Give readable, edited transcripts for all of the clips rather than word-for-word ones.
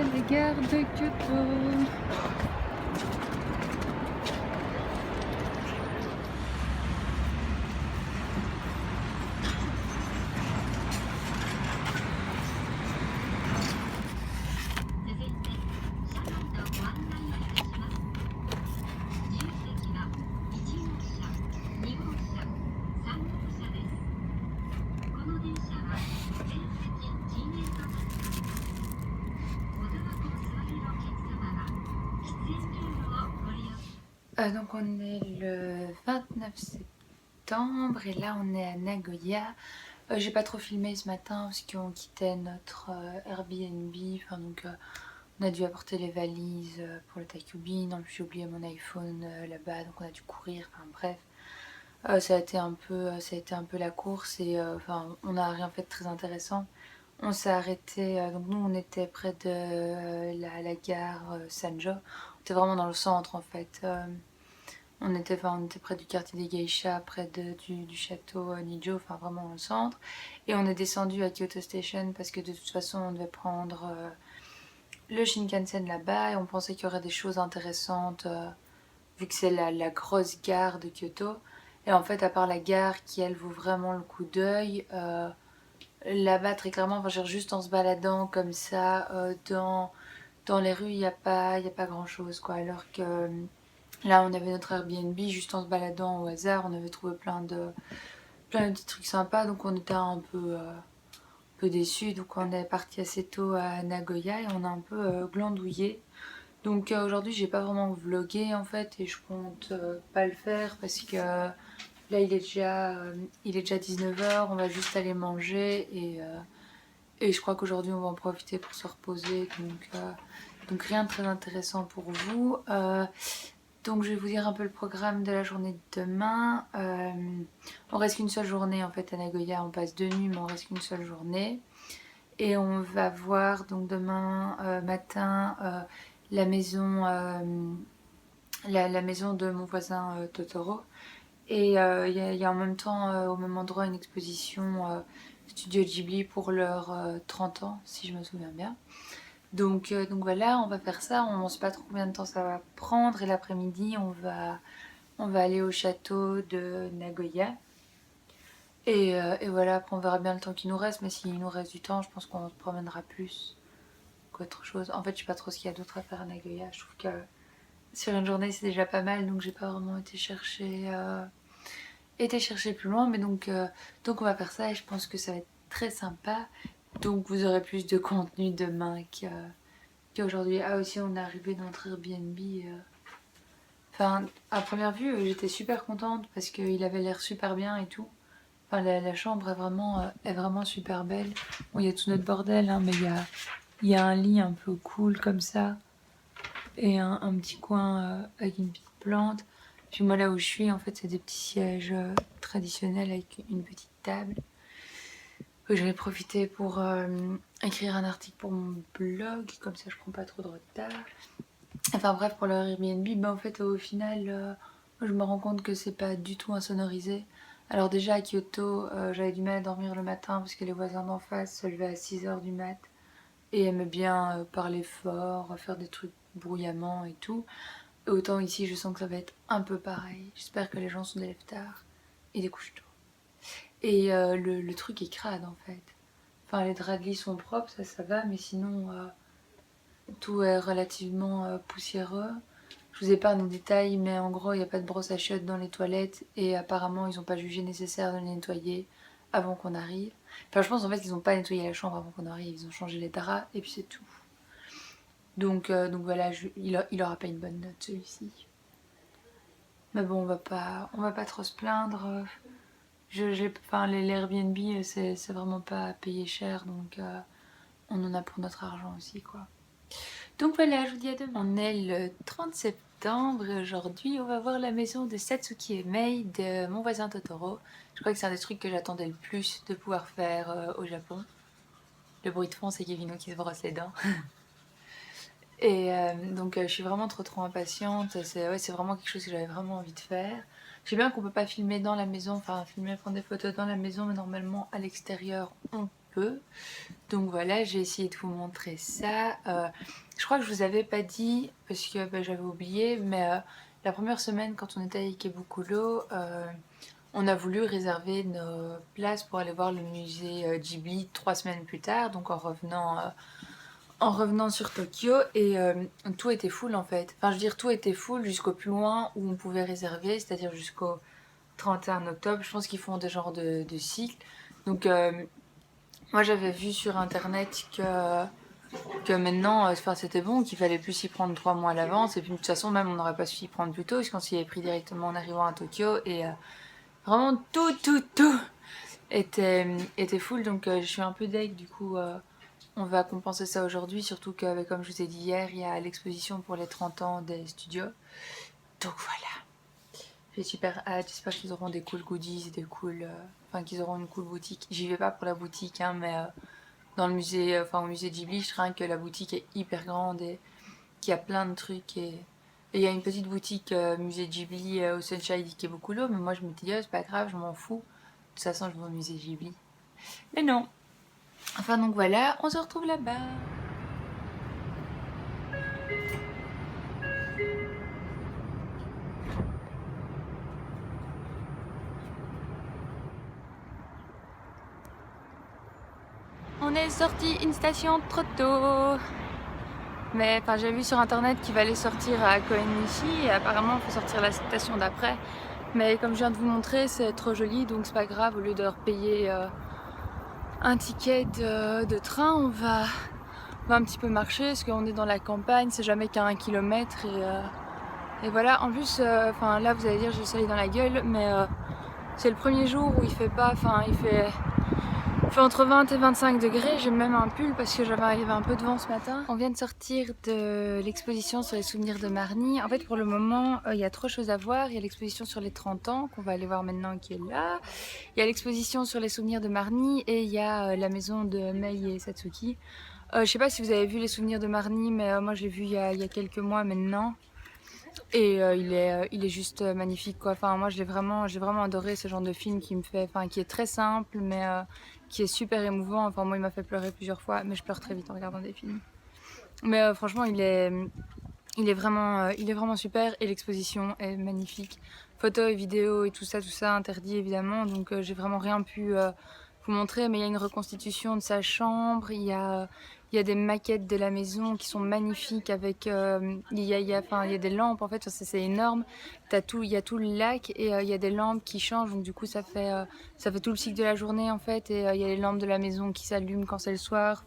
à la gare de Kyoto. Donc on est le 29 septembre et là on est à Nagoya. J'ai pas trop filmé ce matin parce qu'on quittait notre Airbnb. On a dû apporter les valises pour le taikyobi. En plus j'ai oublié mon iPhone là-bas, donc on a dû courir. Enfin bref, ça a été un peu la course et on n'a rien fait de très intéressant. On s'est arrêté, donc nous on était près de la gare Sanjo. On était vraiment dans le centre en fait. On était près du quartier des geishas, près du château Nijo, enfin vraiment dans le centre. Et on est descendu à Kyoto Station parce que de toute façon on devait prendre le Shinkansen là-bas et on pensait qu'il y aurait des choses intéressantes vu que c'est la grosse gare de Kyoto. Et en fait, à part la gare qui elle vaut vraiment le coup d'œil, là-bas très clairement, juste en se baladant comme ça dans les rues, y a pas grand-chose quoi. Alors que là, on avait notre Airbnb, juste en se baladant au hasard, on avait trouvé plein de petits trucs sympas, donc on était peu déçus. Donc on est parti assez tôt à Nagoya et on a un peu glandouillé. Donc aujourd'hui, j'ai pas vraiment vlogué en fait et je compte pas le faire parce que là, il est déjà 19h, on va juste aller manger et je crois qu'aujourd'hui, on va en profiter pour se reposer. Donc rien de très intéressant pour vous. Donc je vais vous dire un peu le programme de la journée de demain. On reste qu'une seule journée en fait à Nagoya, on passe 2 nuits mais on reste qu'une seule journée. Et on va voir donc demain matin la maison, la maison de mon voisin Totoro. Et y a en même temps au même endroit une exposition Studio Ghibli pour leurs 30 ans si je me souviens bien. Donc voilà, on va faire ça, on ne sait pas trop combien de temps ça va prendre et l'après-midi on va aller au château de Nagoya. Et voilà, après on verra bien le temps qu'il nous reste, mais s'il nous reste du temps, je pense qu'on se promènera plus qu'autre chose. En fait, je sais pas trop ce qu'il y a d'autre à faire à Nagoya, je trouve que sur une journée c'est déjà pas mal, donc j'ai pas vraiment été chercher plus loin, mais donc on va faire ça et je pense que ça va être très sympa. Donc vous aurez plus de contenu demain qu'aujourd'hui. Ah aussi on est arrivé dans notre Airbnb. Enfin à première vue j'étais super contente parce qu'il avait l'air super bien et tout. Enfin la chambre est vraiment super belle. Bon il y a tout notre bordel hein, mais il y a un lit un peu cool comme ça et un petit coin avec une petite plante. Puis moi là où je suis en fait c'est des petits sièges traditionnels avec une petite table. Que j'en ai profité pour écrire un article pour mon blog, comme ça je prends pas trop de retard. Enfin bref, pour le Airbnb, en fait au final, je me rends compte que c'est pas du tout insonorisé. Alors déjà à Kyoto, j'avais du mal à dormir le matin parce que les voisins d'en face se levaient à 6h du mat et aimaient bien parler fort, faire des trucs bruyamment et tout. Et autant ici, je sens que ça va être un peu pareil. J'espère que les gens sont des lève tard et des couches tôt. Et le truc est crade en fait. Enfin, les draps de lit sont propres, ça va, mais sinon, tout est relativement poussiéreux. Je vous épargne les détails, mais en gros, il n'y a pas de brosse à chiottes dans les toilettes et apparemment, ils n'ont pas jugé nécessaire de les nettoyer avant qu'on arrive. Enfin, je pense en fait qu'ils n'ont pas nettoyé la chambre avant qu'on arrive, ils ont changé les draps et puis c'est tout. Donc voilà, il aura pas une bonne note celui-ci. Mais bon, on va pas trop se plaindre. Les Airbnb, c'est vraiment pas payé cher, donc on en a pour notre argent aussi, quoi. Donc voilà, je vous dis à demain. On est le 30 septembre et aujourd'hui, on va voir la maison de Satsuki et Mei de mon voisin Totoro. Je crois que c'est un des trucs que j'attendais le plus de pouvoir faire au Japon. Le bruit de fond, c'est Kevino qui se brosse les dents. Et je suis vraiment trop impatiente. C'est vraiment quelque chose que j'avais vraiment envie de faire. Je sais bien qu'on peut pas filmer dans la maison, enfin filmer, prendre des photos dans la maison, mais normalement à l'extérieur on peu. Donc voilà, j'ai essayé de vous montrer ça. Je crois que je vous avais pas dit, parce que j'avais oublié, mais la première semaine quand on était avec Ebukolo, on a voulu réserver nos places pour aller voir le musée Ghibli 3 semaines plus tard, donc en revenant sur Tokyo, et tout était full en fait. Enfin je veux dire, tout était full jusqu'au plus loin où on pouvait réserver, c'est-à-dire jusqu'au 31 octobre. Je pense qu'ils font des genres de cycles. Donc moi j'avais vu sur internet que maintenant c'était bon, qu'il fallait plus s'y prendre 3 mois à l'avance, et puis de toute façon même on n'aurait pas su s'y prendre plus tôt parce qu'on s'y est pris directement en arrivant à Tokyo, et vraiment tout était full. Donc je suis un peu deg, du coup on va compenser ça aujourd'hui, surtout que comme je vous ai dit hier, il y a l'exposition pour les 30 ans des studios. Donc voilà, j'ai super hâte, j'espère qu'ils auront des cool goodies, enfin qu'ils auront une cool boutique. J'y vais pas pour la boutique hein, mais dans le musée, au musée Ghibli, je crains que la boutique est hyper grande et qu'il y a plein de trucs, et il y a une petite boutique musée Ghibli au Sunshine qui est beaucoup l'eau, mais moi je me dis c'est pas grave, je m'en fous. De toute façon je vais au musée Ghibli. Mais non. Enfin donc voilà, on se retrouve là-bas. On est sorti une station trop tôt. Mais j'ai vu sur internet qu'il fallait sortir à Koenichi et apparemment il faut sortir la station d'après. Mais comme je viens de vous montrer, c'est trop joli, donc c'est pas grave. Au lieu de repayer un ticket de train, on va un petit peu marcher parce qu'on est dans la campagne, c'est jamais qu'à 1 kilomètre, et voilà. En plus, là vous allez dire j'ai le soleil dans la gueule, mais c'est le premier jour où il fait pas, il fait entre 20 et 25 degrés. J'ai même un pull parce que j'avais arrivé un peu de vent ce matin. On vient de sortir de l'exposition sur les souvenirs de Marnie. En fait, pour le moment, il y a 3 choses à voir. Il y a l'exposition sur les 30 ans qu'on va aller voir maintenant, qui est là. Il y a l'exposition sur les souvenirs de Marnie et il y a la maison de Mei et Satsuki. Je sais pas si vous avez vu les souvenirs de Marnie, mais moi je l'ai vu il y a quelques mois maintenant. Et il est juste magnifique quoi. Moi j'ai vraiment adoré ce genre de film qui est très simple mais qui est super émouvant. Moi il m'a fait pleurer plusieurs fois, mais je pleure très vite en regardant des films. Mais franchement il est vraiment super, et l'exposition est magnifique. Photos et vidéos et tout ça interdit évidemment, donc j'ai vraiment rien pu vous montrer, mais il y a une reconstitution de sa chambre, il y a des maquettes de la maison qui sont magnifiques avec il y a des lampes en fait, c'est énorme. Il y a tout le lac et il y a des lampes qui changent, donc du coup ça fait tout le cycle de la journée en fait, et il y a les lampes de la maison qui s'allument quand c'est le soir.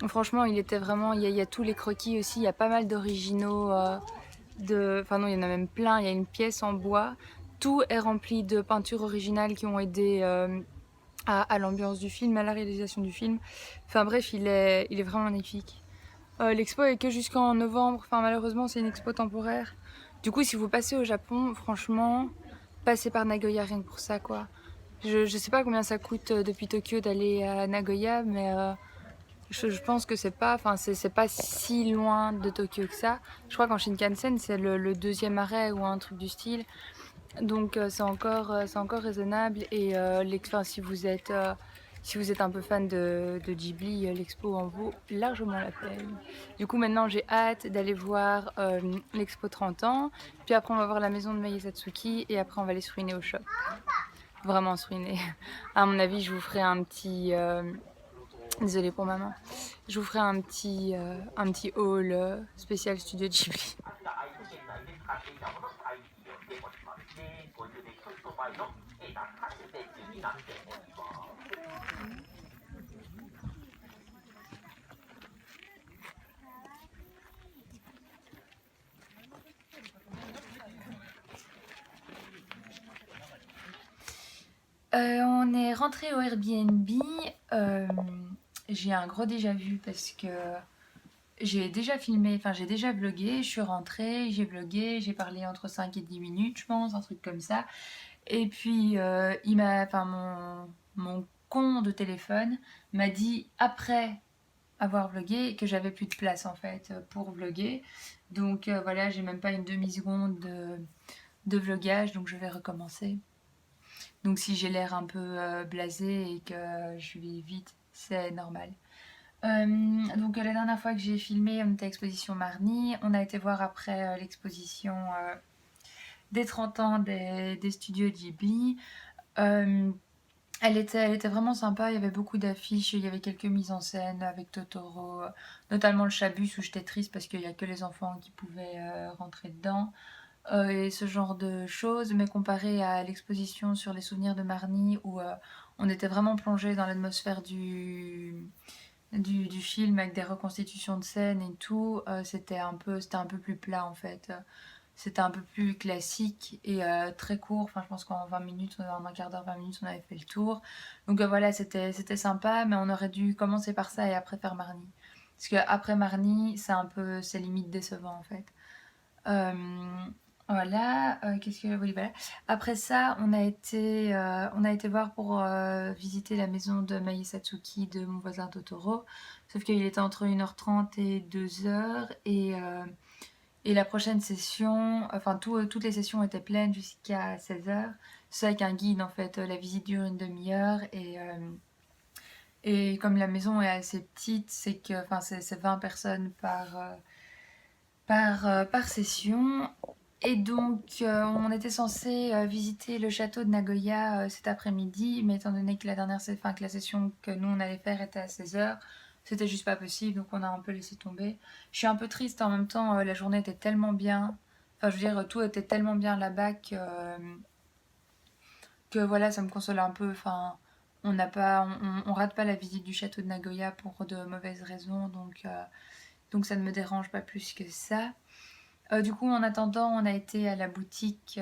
Franchement, il était vraiment. Il y a tous les croquis aussi. Il y a pas mal d'originaux. Non, il y en a même plein. Il y a une pièce en bois. Tout est rempli de peintures originales qui ont aidé à l'ambiance du film, à la réalisation du film. Bref, il est vraiment magnifique. L'expo est que jusqu'en novembre. Malheureusement, c'est une expo temporaire. Du coup, si vous passez au Japon, franchement, passez par Nagoya rien que pour ça, quoi. Je sais pas combien ça coûte depuis Tokyo d'aller à Nagoya, mais je pense que c'est pas si loin de Tokyo que ça. Je crois qu'en Shinkansen c'est le deuxième arrêt ou un truc du style. Donc c'est encore raisonnable, et si vous êtes un peu fan de Ghibli, l'expo en vaut largement la peine. Du coup maintenant j'ai hâte d'aller voir l'expo 30 ans, puis après on va voir la maison de Mei Satsuki, et après on va aller se ruiner au shop. Vraiment se ruiner. À mon avis je vous ferai un petit... Désolée pour maman. Je vous ferai un petit haul spécial Studio Ghibli. On est rentré au Airbnb. J'ai un gros déjà vu parce que j'ai déjà filmé, j'ai déjà vlogué. Je suis rentrée, j'ai vlogué, j'ai parlé entre 5 et 10 minutes, je pense, un truc comme ça. Et puis mon con de téléphone m'a dit après avoir vlogué que j'avais plus de place en fait pour vloguer. Donc voilà, j'ai même pas une demi-seconde de vlogage, donc je vais recommencer. Donc si j'ai l'air un peu blasée et que je vais vite, c'est normal. Donc la dernière fois que j'ai filmé, on était à l'exposition Marny. On a été voir après l'exposition des 30 ans des studios Ghibli. Euh, elle était vraiment sympa, il y avait beaucoup d'affiches, il y avait quelques mises en scène avec Totoro, notamment le Chabus où j'étais triste parce qu'il n'y a que les enfants qui pouvaient rentrer dedans. Et ce genre de choses, mais comparé à l'exposition sur les souvenirs de Marny où on était vraiment plongé dans l'atmosphère du film avec des reconstitutions de scènes et tout, c'était un peu plus plat en fait. C'était un peu plus classique et très court. Enfin, je pense qu'en 20 minutes, en un quart d'heure, 20 minutes, on avait fait le tour. Donc voilà, c'était sympa, mais on aurait dû commencer par ça et après faire Marny. Parce qu'après Marny, c'est limite décevant en fait. Euh, voilà, qu'est-ce que. Oui, voilà. Après ça, on a été voir pour visiter la maison de Mai Satsuki de mon voisin Totoro. Sauf qu'il était entre 1h30 et 2h. Et la prochaine session, enfin toutes les sessions étaient pleines jusqu'à 16h. C'est avec un guide en fait, la visite dure une demi-heure et comme la maison est assez petite, c'est que enfin c'est 20 personnes par session. Et donc on était censé visiter le château de Nagoya cet après-midi, mais étant donné que que la session que nous on allait faire était à 16h, c'était juste pas possible, donc on a un peu laissé tomber. Je suis un peu triste en même temps, la journée était tellement bien, enfin je veux dire tout était tellement bien là-bas que voilà, ça me console un peu. Enfin, on rate pas la visite du château de Nagoya pour de mauvaises raisons, donc ça ne me dérange pas plus que ça. Du coup, en attendant, on a été à la boutique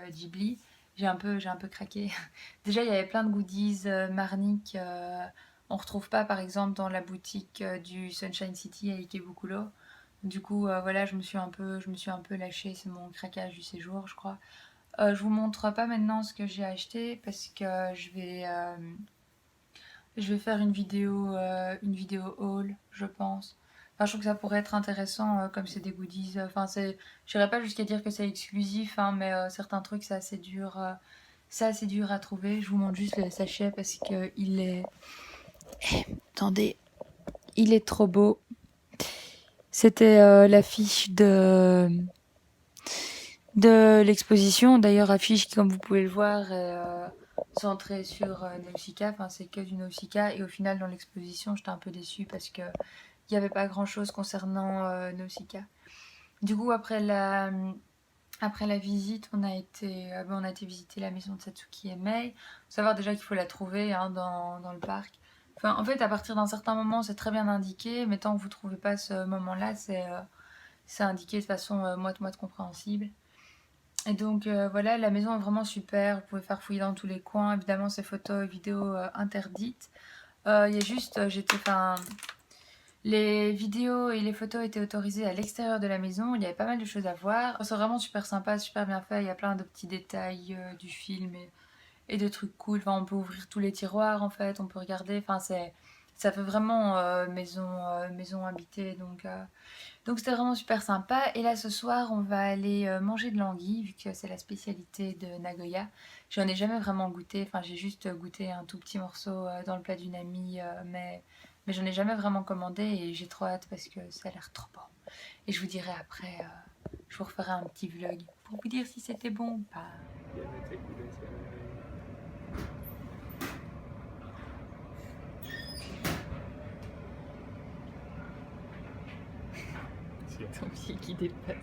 Ghibli. J'ai un peu craqué. Déjà, il y avait plein de goodies Marni on retrouve pas, par exemple, dans la boutique du Sunshine City à Ikebukuro. Du coup, voilà, je me suis un peu lâchée. C'est mon craquage du séjour, je crois. Je vous montre pas maintenant ce que j'ai acheté parce que je vais faire une vidéo haul, je pense. Enfin, je trouve que ça pourrait être intéressant comme c'est des goodies. Enfin, j'irais pas jusqu'à dire que c'est exclusif, hein, mais certains trucs, c'est assez dur à trouver. Je vous montre juste le sachet parce que il est. Attendez, il est trop beau. C'était l'affiche de l'exposition. D'ailleurs, affiche qui, comme vous pouvez le voir, est centrée sur Nausicaa. Enfin, c'est que du Nausicaa. Et au final, dans l'exposition, j'étais un peu déçue parce que il n'y avait pas grand chose concernant Nausicaa. Du coup, après la visite, on a été visiter la maison de Satsuki et Mei. Faut savoir déjà qu'il faut la trouver hein, dans le parc. Enfin, en fait, à partir d'un certain moment, c'est très bien indiqué, mais tant que vous ne trouvez pas ce moment-là, c'est indiqué de façon moite-moite compréhensible. Et donc voilà, la maison est vraiment super. Vous pouvez faire fouiller dans tous les coins. Évidemment, ces photos et vidéos interdites. Il y a juste, les vidéos et les photos étaient autorisées à l'extérieur de la maison. Il y avait pas mal de choses à voir. C'est vraiment super sympa, super bien fait. Il y a plein de petits détails du film et de trucs cool. Enfin, on peut ouvrir tous les tiroirs en fait. On peut regarder. Enfin, ça fait vraiment maison habitée. Donc c'était vraiment super sympa. Et là ce soir, on va aller manger de l'anguille vu que c'est la spécialité de Nagoya. J'en ai jamais vraiment goûté. Enfin, j'ai juste goûté un tout petit morceau dans le plat d'une amie, mais j'en ai jamais vraiment commandé et j'ai trop hâte parce que ça a l'air trop bon. Et je vous dirai après, je vous referai un petit vlog pour vous dire si c'était bon ou pas. Ton pied qui dépasse.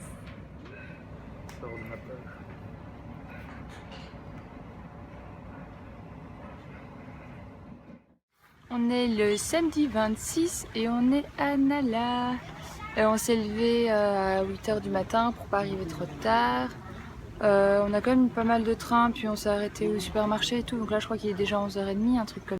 Sors de ma peur. On est le samedi 26 et on est à Nala. On s'est levé à 8h du matin pour pas arriver trop tard. On a quand même eu pas mal de trains, puis on s'est arrêté au supermarché et tout. Donc là, je crois qu'il est déjà 11h30, un truc comme ça.